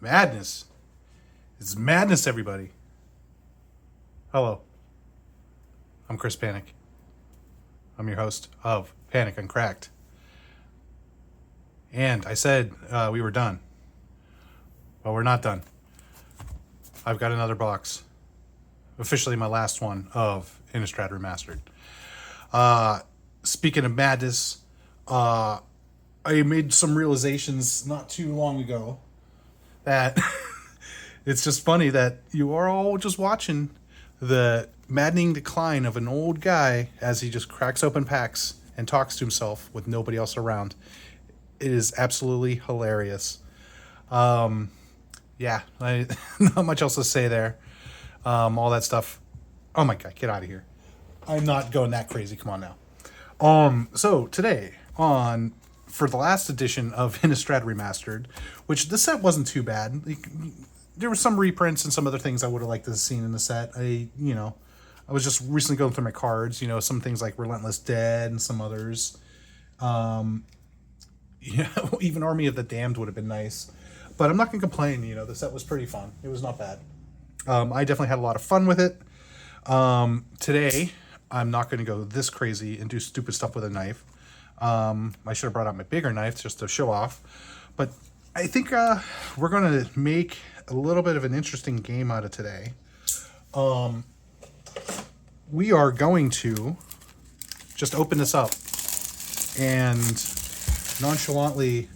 Madness. It's madness, everybody. Hello. I'm Chris Panic. I'm your host of Panic Uncracked. And I said we were done. Well, we're not done. I've got another box. Officially my last one of Innistrad Remastered. Speaking of madness, I made some realizations not too long ago that it's just funny that you are all just watching the maddening decline of an old guy as he just cracks open packs and talks to himself with nobody else around. It is absolutely hilarious. Not much else to say there. All that stuff. Oh my god, get out of here. I'm not going that crazy. Come on now. So today for the last edition of Innistrad Remastered, which the set wasn't too bad. There were some reprints and some other things I would have liked to have seen in the set. I was just recently going through my cards. Some things like Relentless Dead and some others. Even Army of the Damned would have been nice. But I'm not going to complain. The set was pretty fun. It was not bad. I definitely had a lot of fun with it. Today, I'm not going to go this crazy and do stupid stuff with a knife. I should have brought out my bigger knife just to show off. But I think we're going to make a little bit of an interesting game out of today. We are going to just open this up and nonchalantly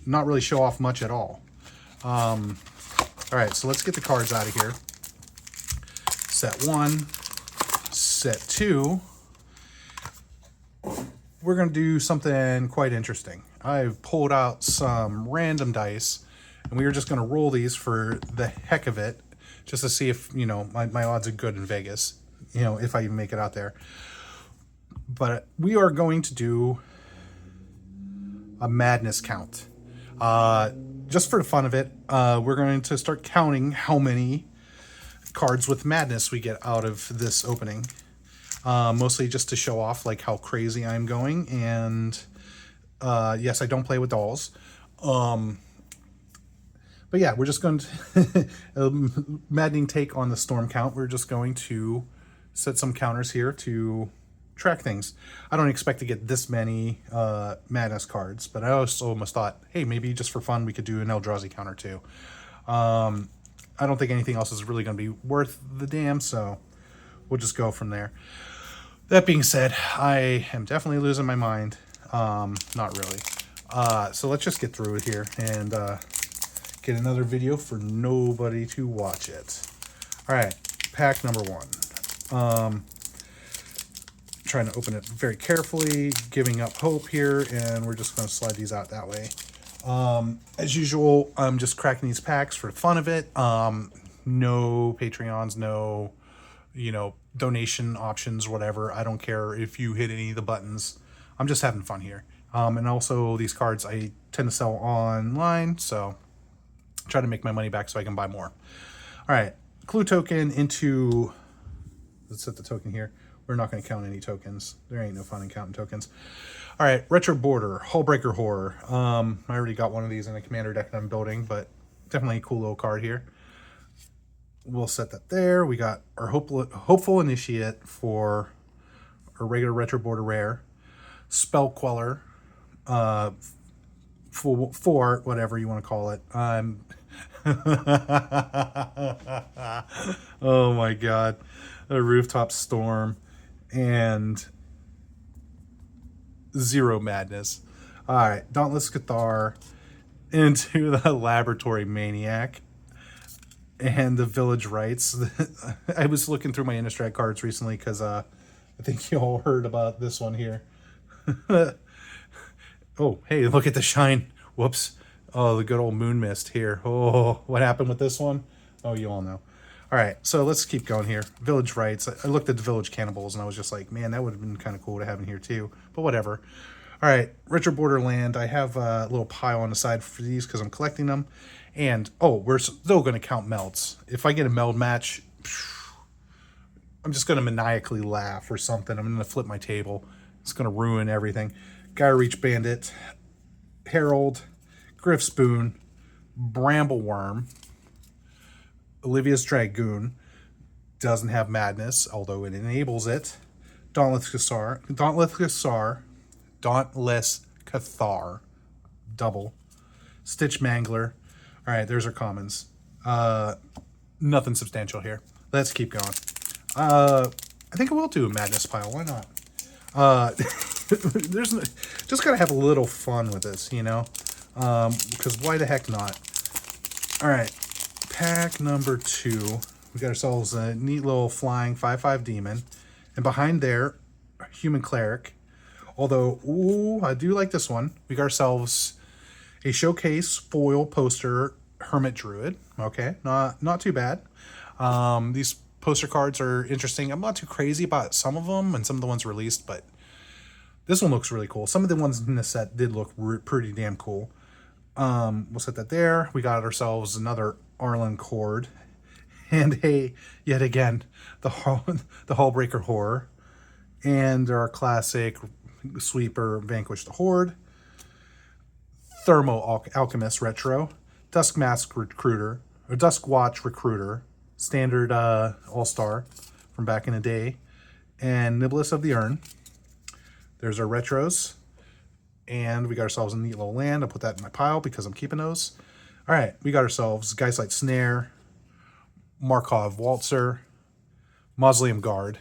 not really show off much at all. All right, so let's get the cards out of here. Set 1, set 2. We're going to do something quite interesting. I've pulled out some random dice, and we are just going to roll these for the heck of it, just to see if, my odds are good in Vegas, if I even make it out there. But we are going to do a madness count. Just for the fun of it, we're going to start counting how many cards with madness we get out of this opening. Mostly just to show off like how crazy I'm going. And yes, I don't play with dolls. But yeah, we're just going to maddening take on the storm count. We're just going to set some counters here to track things. I don't expect to get this many madness cards, but I also almost thought, hey, maybe just for fun we could do an Eldrazi counter too. I don't think anything else is really going to be worth the damn, so we'll just go from there. That being said, I am definitely losing my mind. Not really. So let's just get through it here and get another video for nobody to watch it. All right, pack number 1. Trying to open it very carefully, giving up hope here, and we're just going to slide these out that way. As usual, I'm just cracking these packs for the fun of it. No Patreons, no, donation options, whatever. I don't care if you hit any of the buttons. I'm just having fun here. And also these cards I tend to sell online, so try to make my money back so I can buy more. All right, clue token into, let's set the token here. We're not going to count any tokens. There ain't no fun in counting tokens. All right, Retro Border, Hullbreaker Horror. I already got one of these in a commander deck that I'm building, but definitely a cool little card here. We'll set that there. We got our Hopeful Initiate for a regular Retro Border rare. Spell Queller, for whatever you want to call it. Oh my god. A Rooftop Storm. And 0 madness. All right, Dauntless Cathar into the Laboratory Maniac and the Village Rites. I was looking through my Innistrad cards recently because I think you all heard about this one here. Oh, hey, look at the shine. Whoops. Oh, the good old Moon Mist here. Oh, what happened with this one? Oh, you all know. All right, so let's keep going here. Village Rites. I looked at the Village Cannibals, and I was just like, man, that would have been kind of cool to have in here too. But whatever. All right, Retro Borderland. I have a little pile on the side for these because I'm collecting them. And, we're still going to count melds. If I get a meld match, I'm just going to maniacally laugh or something. I'm going to flip my table. It's going to ruin everything. Gyre Reach Bandit, Herald, Griff Spoon, Brambleworm. Olivia's Dragoon doesn't have madness, although it enables it. Dauntless Cathar, double. Stitch Mangler. All right, there's our commons. Nothing substantial here. Let's keep going. I think I will do a madness pile. Why not? Just gotta have a little fun with this, you know? Because why the heck not? All right, pack number 2. We got ourselves a neat little flying 5/5 demon, and behind there, human cleric. Although, ooh, I do like this one. We got ourselves a showcase foil poster hermit druid. Okay, not too bad. These poster cards are interesting. I'm not too crazy about some of them and some of the ones released, but this one looks really cool. Some of the ones in the set did look pretty damn cool. We'll set that there. We got ourselves another Arlen Cord, and yet again, the Hullbreaker Horror, and our classic Sweeper Vanquish the Horde, Thermo Alchemist Retro, Dusk Mask Recruiter, or Dusk Watch Recruiter, standard All-Star from back in the day, and Niblis of the Urn. There's our retros. And we got ourselves a neat little land. I'll put that in my pile because I'm keeping those. All right, we got ourselves Geistlight Snare, Markov Waltzer, Mausoleum Guard,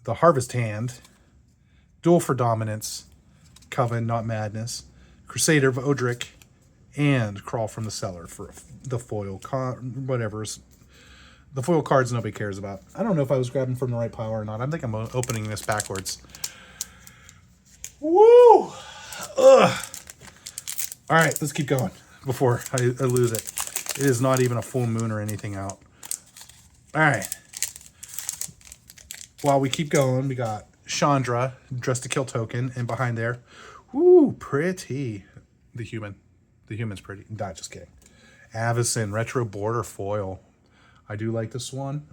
the Harvest Hand, Duel for Dominance, Coven, Not Madness, Crusader of Odric, and Crawl from the Cellar for the foil, whatever's. The foil cards nobody cares about. I don't know if I was grabbing from the right pile or not. I think I'm opening this backwards. Woo! Ugh. All right, let's keep going before I lose it. It is not even a full moon or anything out. All right. While we keep going, we got Chandra, Dress to Kill token, and behind there, woo, pretty. The human's pretty. Not just kidding. Avacyn, Retro Border Foil. I do like this one.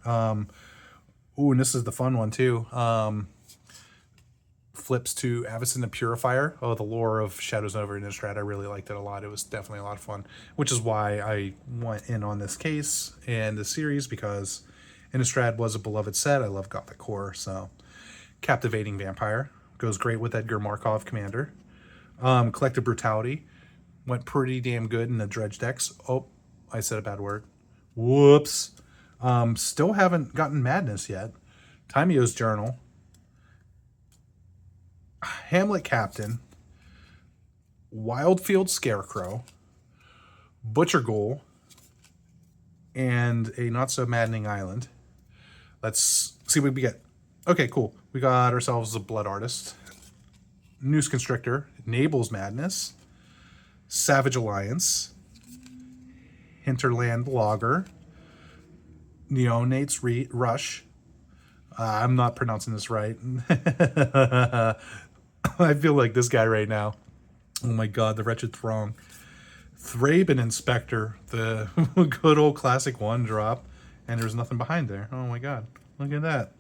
Ooh, and this is the fun one too. Flips to Avacyn the Purifier. Oh, the lore of Shadows over Innistrad. I really liked it a lot. It was definitely a lot of fun, which is why I went in on this case and the series, because Innistrad was a beloved set. I love Gothic Core, so Captivating Vampire goes great with Edgar Markov Commander. Collective Brutality went pretty damn good in the Dredge decks. Oh, I said a bad word. Whoops. Still haven't gotten Madness yet. Timeo's Journal. Hamlet Captain, Wildfield Scarecrow, Butcher Ghoul, and a not so maddening island. Let's see what we get. Okay, cool. We got ourselves a Blood Artist, Noose Constrictor, Nable's Madness, Savage Alliance, Hinterland Logger, Neonate's Rush. I'm not pronouncing this right. I feel like this guy right now. Oh my god, the Wretched Throng. Thraben Inspector, the good old classic 1-drop. And there's nothing behind there. Oh my god, look at that.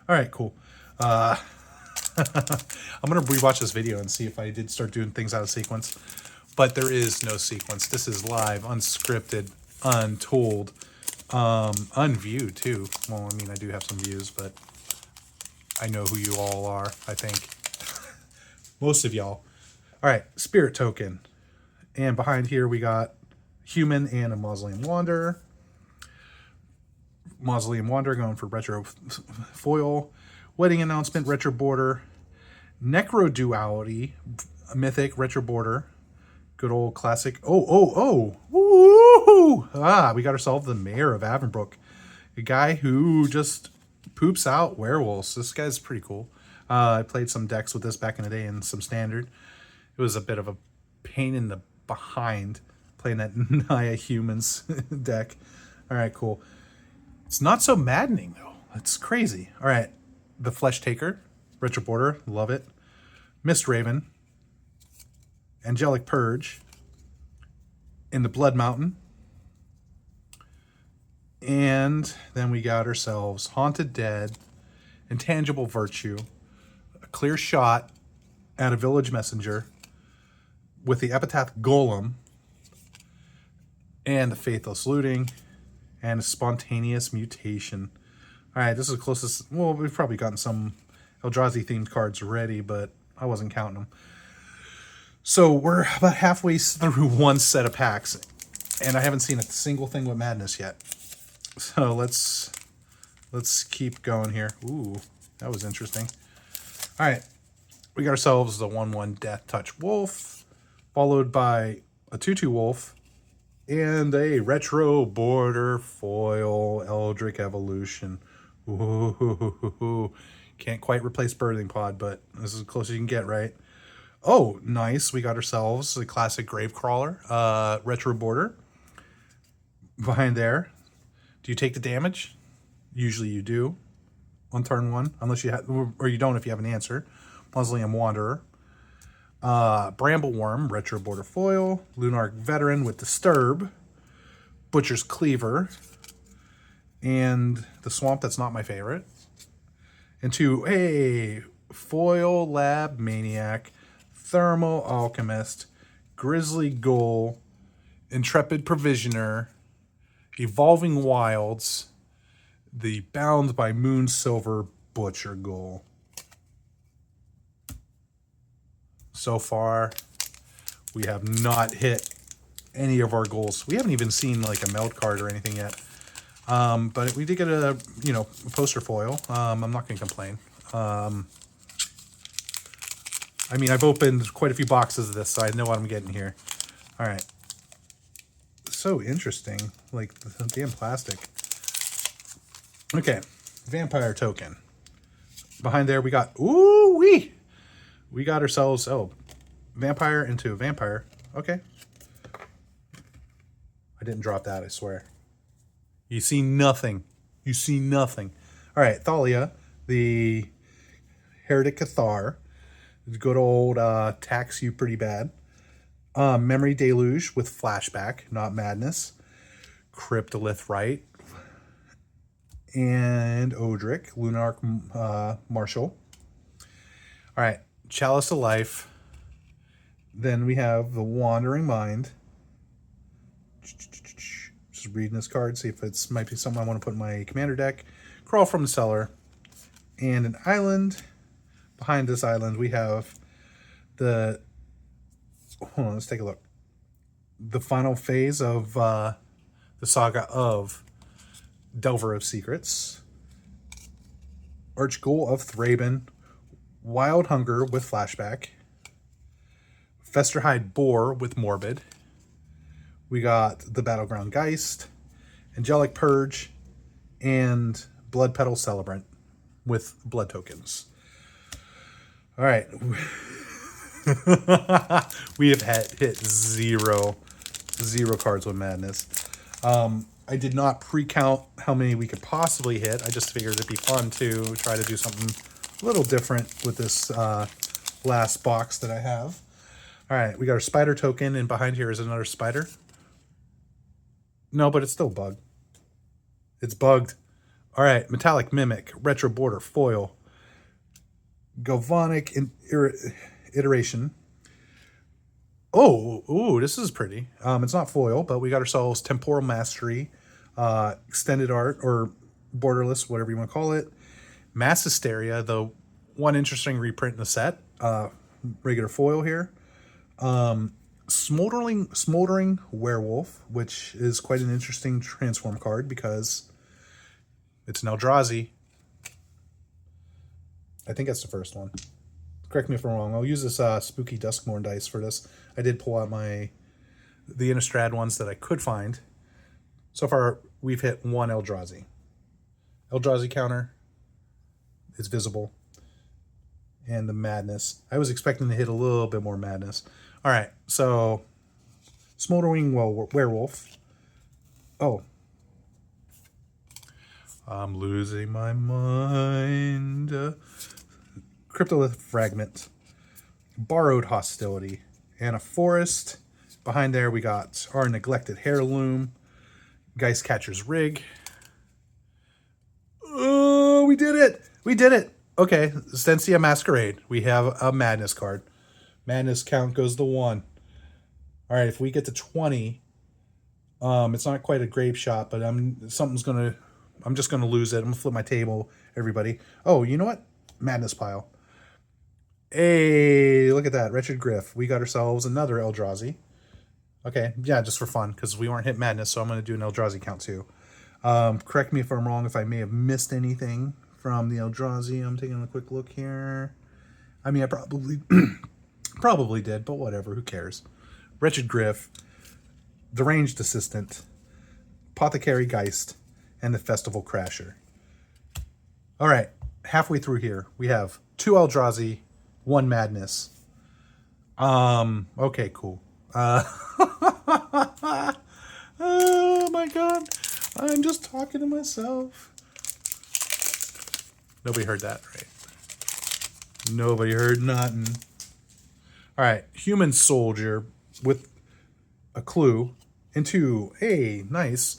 Alright, cool. I'm going to rewatch this video and see if I did start doing things out of sequence. But there is no sequence. This is live, unscripted, untold, unviewed too. Well, I mean, I do have some views, but I know who you all are, I think. Most of y'all. All right, Spirit Token. And behind here we got Human and a Mausoleum Wanderer. Mausoleum Wanderer going for Retro Foil. Wedding Announcement, Retro Border. Necro Duality, Mythic, Retro Border. Good old classic. Oh. Woo! We got ourselves the Mayor of Avonbrook. A guy who just poops out werewolves. This guy's pretty cool. I played some decks with this back in the day in some standard. It was a bit of a pain in the behind playing that Naya Humans deck. All right, cool. It's not so maddening, though. It's crazy. All right, the Flesh Taker, Retro Border, love it. Mist Raven, Angelic Purge, in the Blood Mountain. And then we got ourselves Haunted Dead, Intangible Virtue, a Clear Shot at a Village Messenger with the Epitaph Golem, And the Faithless Looting. And a Spontaneous Mutation. Alright, this is the closest... Well, we've probably gotten some Eldrazi-themed cards already, but I wasn't counting them. So we're about halfway through one set of packs, and I haven't seen a single thing with Madness yet. So let's keep going here. Ooh, that was interesting. Alright, we got ourselves the 1/1 Death Touch Wolf, followed by a 2/2 Wolf, and a Retro Border Foil Eldric Evolution. Ooh, can't quite replace Birthing Pod, but this is as close as you can get, right? Oh, nice. We got ourselves the classic Gravecrawler, Retro Border. Behind there. Do you take the damage? Usually you do. On turn 1, unless you have, or you don't if you have an answer. Mausoleum Wanderer. Brambleworm, Retro Border Foil. Lunarch Veteran with Disturb. Butcher's Cleaver. And the Swamp, that's not my favorite. Into a Foil Lab Maniac. Thermal Alchemist. Grizzly Ghoul. Intrepid Provisioner. Evolving Wilds. The Bound by Moonsilver Butcher Ghoul. So far, we have not hit any of our goals. We haven't even seen like a meld card or anything yet. But we did get a, a poster foil. I'm not going to complain. I mean, I've opened quite a few boxes of this, so I know what I'm getting here. All right. So interesting. Like, the damn plastic. Okay. Vampire token. Behind there, we got... Ooh-wee! We got ourselves... Oh, vampire into a vampire. Okay. I didn't drop that, I swear. You see nothing. You see nothing. All right, Thalia, the Heretic Cathar. Good old tax you pretty bad. Memory Deluge with Flashback, not Madness. Cryptolith Rite. And Odric, Lunarch Marshall. All right, Chalice of Life. Then we have the Wandering Mind. Just reading this card, see if it's might be something I want to put in my commander deck. Crawl from the Cellar. And an island. Behind this island, we have the... Hold on, let's take a look. The final phase of the saga of Delver of Secrets. Archghoul of Thraben. Wild Hunger with Flashback. Festerhide Boar with Morbid. We got the Battleground Geist. Angelic Purge. And Blood Petal Celebrant with blood tokens. All right. We have hit zero cards with Madness. I did not pre-count how many we could possibly hit. I just figured it'd be fun to try to do something a little different with this last box that I have. All right, we got our spider token, and behind here is another spider. No, but it's still bugged. It's bugged. All right, Metallic Mimic, Retro Border Foil, Galvanic Iteration. Oh, ooh, this is pretty. It's not foil, but we got ourselves Temporal Mastery, Extended Art, or Borderless, whatever you want to call it. Mass Hysteria, the one interesting reprint in the set. Regular foil here. Smoldering Werewolf, which is quite an interesting transform card because it's an Eldrazi. I think that's the first one. Correct me if I'm wrong. I'll use this Spooky Duskmourn dice for this. I did pull out the Innistrad ones that I could find. So far, we've hit one Eldrazi. Eldrazi counter. It's visible. And the Madness. I was expecting to hit a little bit more Madness. All right, so Smoldering Werewolf. Oh. I'm losing my mind. Cryptolith Fragment. Borrowed Hostility. And a Forest. Behind there we got our Neglected Heirloom. Geistcatcher's Rig. Oh, we did it! We did it! Okay, Stensia Masquerade. We have a Madness card. Madness count goes to 1. All right, if we get to 20, It's not quite a grape shot, but I'm just gonna lose it. I'm gonna flip my table, everybody. Oh, you know what? Madness pile. Hey, look at that. Wretched Griff. We got ourselves another Eldrazi. Okay, yeah, just for fun, because we weren't hit madness, so I'm going to do an Eldrazi count too. Correct me if I'm wrong, if I may have missed anything from the Eldrazi. I'm taking a quick look here. I mean, I probably probably did, but whatever, who cares? Wretched Griff, the Ranged Assistant, Apothecary Geist, and the Festival Crasher. All right, halfway through here, we have 2 Eldrazi, 1 Madness. Okay, cool. Oh my god, I'm just talking to myself. Nobody heard that, right? Nobody heard nothing. All right, Human Soldier with a clue into a nice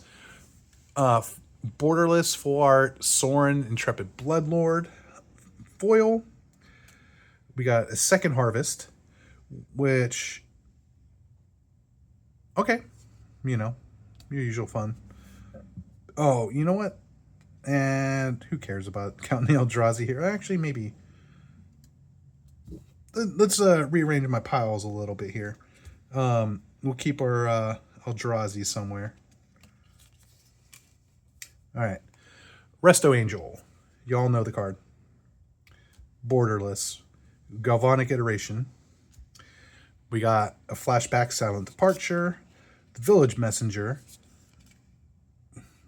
borderless full art Sorin Intrepid Bloodlord foil. We got a Second Harvest, which, okay, you know, your usual fun. Oh, you know what? And who cares about counting the Eldrazi here? Actually, maybe. Let's rearrange my piles a little bit here. We'll keep our Eldrazi somewhere. All right. Resto Angel. Y'all know the card. Borderless. Galvanic Iteration. We got a Flashback Silent Departure. The Village Messenger.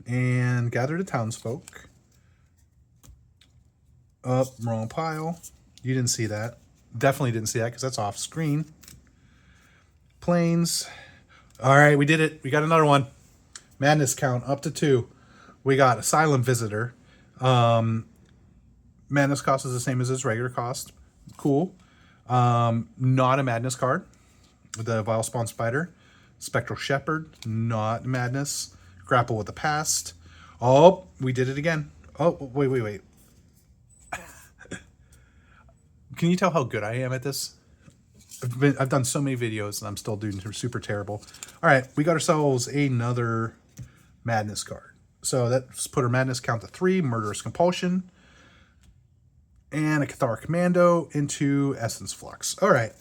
And Gather the Townsfolk. Up, wrong pile. You didn't see that. Definitely didn't see that because that's off screen. Planes. All right, we did it. We got another one. Madness count up to 2. We got Asylum Visitor. Madness cost is the same as its regular cost. Cool. Not a Madness card. The Vile Spawn Spider. Spectral Shepherd. Not Madness. Grapple with the Past. Oh, we did it again. Oh, wait. Can you tell how good I am at this? I've done so many videos and I'm still doing super terrible. All right, we got ourselves another Madness card. So let's put our Madness count to 3. Murderous Compulsion. And a Cathar Commando into Essence Flux. All right.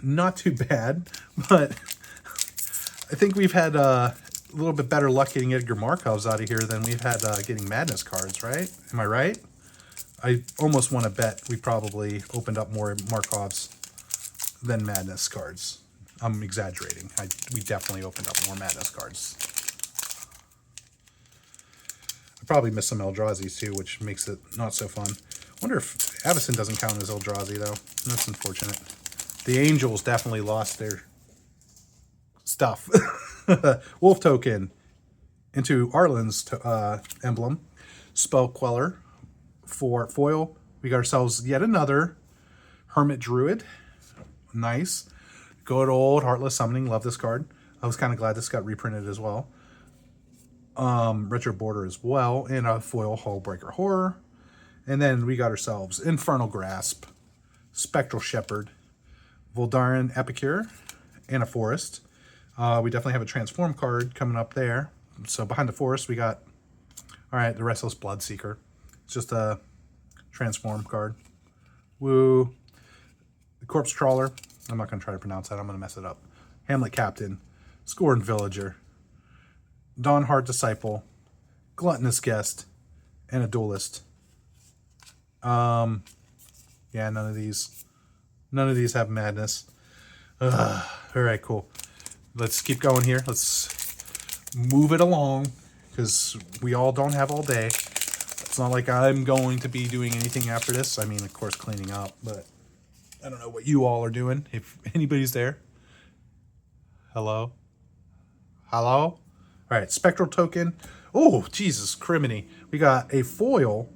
Not too bad, but I think we've had a little bit better luck getting Edgar Markovs out of here than we've had getting Madness cards, right? Am I right? I almost want to bet we probably opened up more Markovs than Madness cards. I'm exaggerating. We definitely opened up more Madness cards. I probably missed some Eldrazi too, which makes it not so fun. I wonder if Avacyn doesn't count as Eldrazi though. That's unfortunate. The Angels definitely lost their stuff. Wolf Token into Arlen's emblem. Spell Queller for foil. We got ourselves yet another Hermit Druid. Nice. Good old Heartless Summoning. Love this card. I was kind of glad this got reprinted as well. Retro Border as well. And a foil Hullbreaker Horror. And then we got ourselves Infernal Grasp, Spectral Shepherd, Voldaren Epicure, and a Forest. We definitely have a Transform card coming up there. So behind the Forest, we got, all right, the Restless Bloodseeker. It's just a Transform card. Woo. The Corpse Trawler. I'm not going to try to pronounce that. I'm going to mess it up. Hamlet Captain, Scorned Villager, Dawnheart Disciple, Gluttonous Guest, and a Duelist. Yeah, none of these have Madness. All right, cool. Let's keep going here. Let's move it along because we all don't have all day. It's not like I'm going to be doing anything after this. I mean, of course, cleaning up, but I don't know what you all are doing. If anybody's there. Hello? Hello? All right, Spectral Token. Oh, Jesus, criminy. We got a foil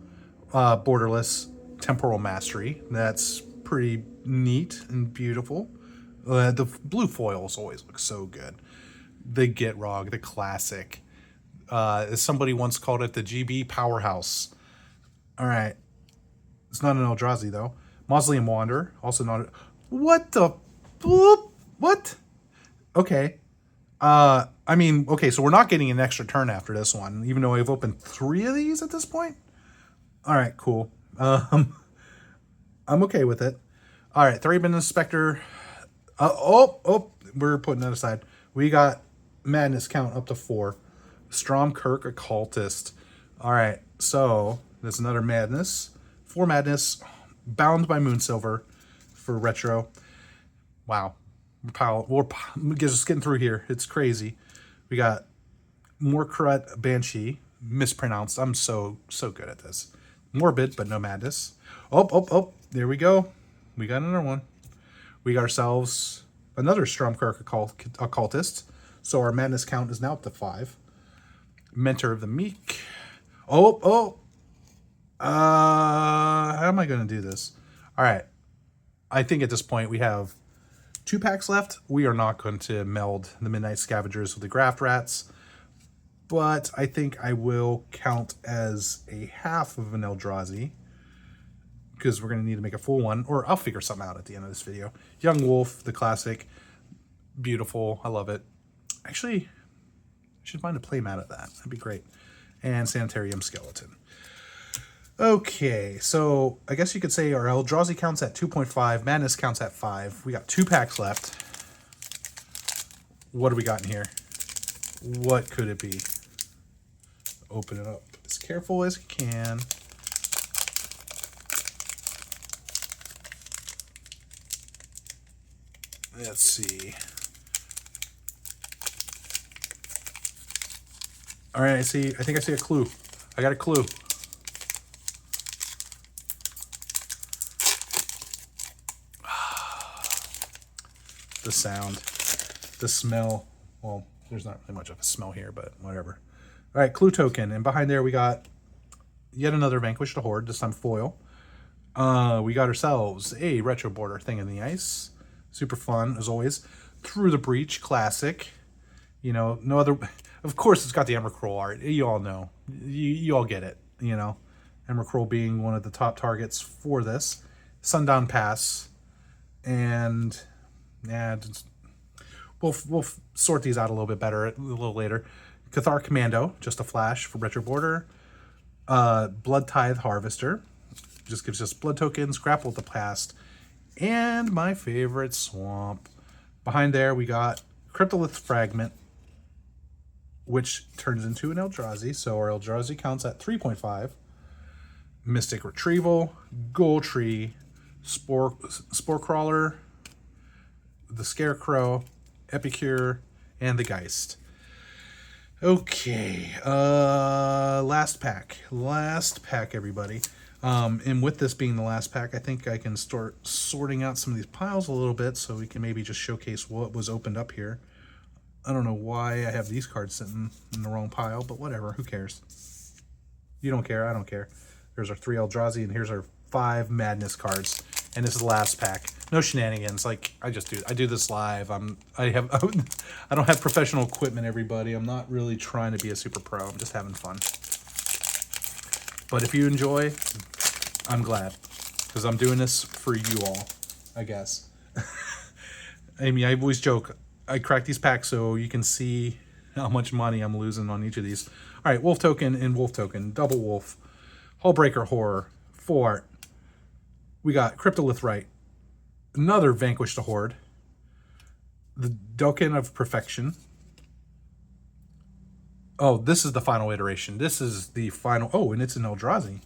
borderless Temporal Mastery. That's pretty neat and beautiful. The blue foils always look so good. The Gitrog, the classic. As somebody once called it, the GB Powerhouse. All right. It's not an Eldrazi, though. Mausoleum Wanderer, also not... What the... What? Okay. I mean, okay, so we're not getting an extra turn after this one, even though I've opened 3 of these at this point. All right, cool. I'm okay with it. All right, 3-Bin Inspector. We're putting that aside. We got Madness count up to 4. Stromkirk Occultist. All right, so there's another Madness. 4 Madness, bound by Moonsilver for retro. Wow. We're just getting through here. It's crazy. We got Morkrat Banshee. Mispronounced. I'm so good at this. Morbid, but no Madness. Oh. There we go. We got another one. We got ourselves another Stromkirk Occultist. So our Madness count is now up to 5. Mentor of the Meek. How am I going to do this? All right. I think at this point we have 2 packs left. We are not going to meld the Midnight Scavengers with the Graft Rats, but I think I will count as a half of an Eldrazi because we're going to need to make a full one, or I'll figure something out at the end of this video. Young Wolf, the classic. Beautiful. I love it. Actually, I should find a playmat of that. That'd be great. And Sanitarium Skeleton. Okay, so I guess you could say our Eldrazi counts at 2.5, Madness counts at 5. We got 2 packs left. What do we got in here? What could it be? Open it up as careful as you can. Let's see. All right, I think I see a clue. I got a clue. The sound, the smell. Well, there's not really much of a smell here, but whatever. All right, clue token. And behind there, we got yet another Vanquish the Horde, this time foil. We got ourselves a Retro Border Thing in the Ice. Super fun, as always. Through the Breach, classic. You know, no other... Of course, it's got the Emrakul art. You all know. You all get it, you know. Emrakul being one of the top targets for this. Sundown Pass. And... yeah, we'll sort these out a little bit better a little later. Cathar Commando, just a flash for Retro Border. Blood Tithe Harvester, just gives us blood tokens, grapple with the past, and my favorite swamp. Behind there we got Cryptolith Fragment, which turns into an Eldrazi, so our Eldrazi counts at 3.5. Mystic Retrieval, Ghoul Tree, Spore Crawler, the Scarecrow, Epicure, and the Geist. Okay, last pack, everybody. And with this being the last pack, I think I can start sorting out some of these piles a little bit so we can maybe just showcase what was opened up here. I don't know why I have these cards sitting in the wrong pile, but whatever, who cares? You don't care, I don't care. There's our 3 Eldrazi, and here's our 5 Madness cards. And this is the last pack. No shenanigans. Like I do this live. I don't have professional equipment, everybody. I'm not really trying to be a super pro. I'm just having fun. But if you enjoy, I'm glad, because I'm doing this for you all, I guess. I mean, I always joke, I crack these packs so you can see how much money I'm losing on each of these. All right, Wolf Token and Wolf Token, Double Wolf, Hullbreaker Horror, 4. We got Cryptolith Rite, another Vanquish the Horde, the Doken of Perfection. Oh, this is the final iteration. This is the final... Oh, and it's an Eldrazi.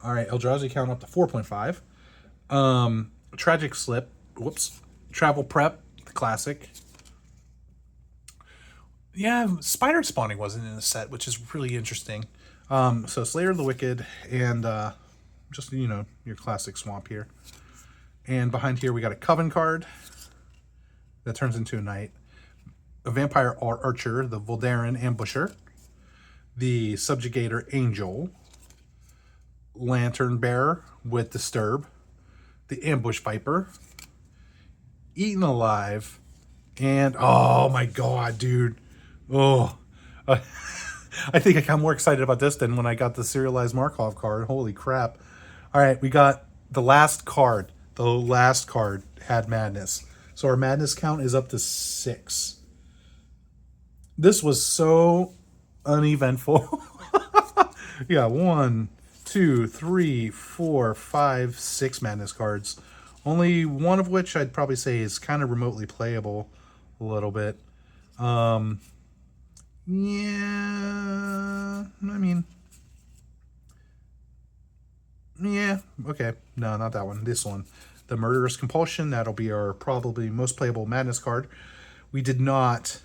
All right, Eldrazi count up to 4.5. Tragic Slip. Whoops. Travel Prep, the classic. Yeah, Spider Spawning wasn't in the set, which is really interesting. So Slayer of the Wicked and just, you know, your classic swamp here. And behind here we got a Coven card that turns into a knight. A Vampire Archer, the Voldaren Ambusher. The Subjugator Angel. Lantern Bearer with Disturb. The Ambush Viper. Eaten Alive. And, oh my god, dude. Oh, I think I got more excited about this than when I got the Serialized Markov card. Holy crap. All right, we got the last card. The last card had Madness. So our Madness count is up to 6. This was so uneventful. Yeah, 1, 2, 3, 4, 5, 6 madness cards. Only one of which I'd probably say is kind of remotely playable a little bit. Yeah, I mean, yeah, okay. No, not that one. This one. The Murderous Compulsion. That'll be our probably most playable madness card. We did not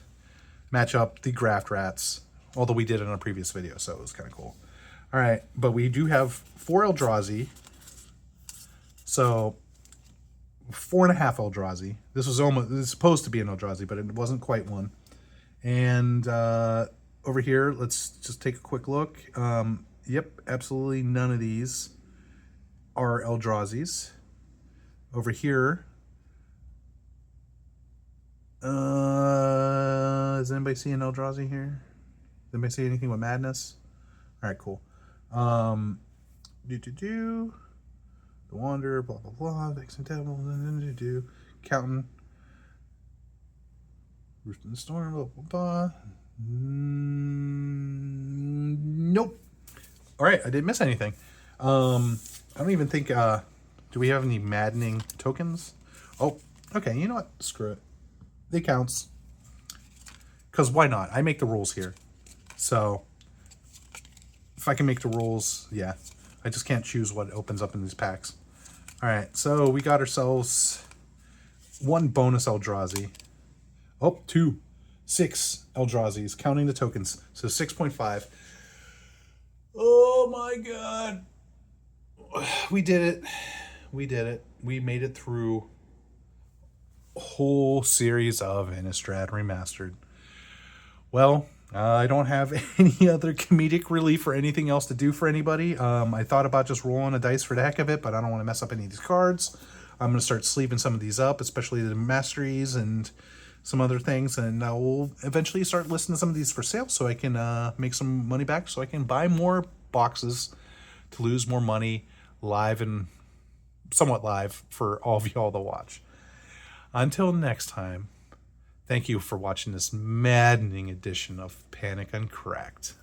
match up the Graft Rats, although we did it in a previous video, so it was kind of cool. All right, but we do have 4 Eldrazi. So 4.5 Eldrazi. This was supposed to be an Eldrazi, but it wasn't quite one. And over here, let's just take a quick look. Yep, absolutely none of these are Eldrazi's. Over here, does anybody see an Eldrazi here? Does anybody see anything with madness? All right, cool. The Wanderer, blah blah blah, Vexing Devil, Counting, Roost in the Storm, blah blah blah. Nope. All right, I didn't miss anything. I don't even think. Do we have any maddening tokens? Oh, okay. You know what? Screw it. It counts. Because why not? I make the rules here. So if I can make the rules, yeah. I just can't choose what opens up in these packs. All right, so we got ourselves 1 bonus Eldrazi. Oh, 2. 6 Eldrazi's, counting the tokens. So 6.5. Oh my god. We did it. We did it. We made it through a whole series of Innistrad Remastered. Well, I don't have any other comedic relief or anything else to do for anybody. I thought about just rolling a dice for the heck of it, but I don't want to mess up any of these cards. I'm going to start sleeving some of these up, especially the masteries and some other things, and I will eventually start listing some of these for sale so I can make some money back, so I can buy more boxes to lose more money live and somewhat live for all of y'all to watch. Until next time, thank you for watching this maddening edition of Panic Uncracked.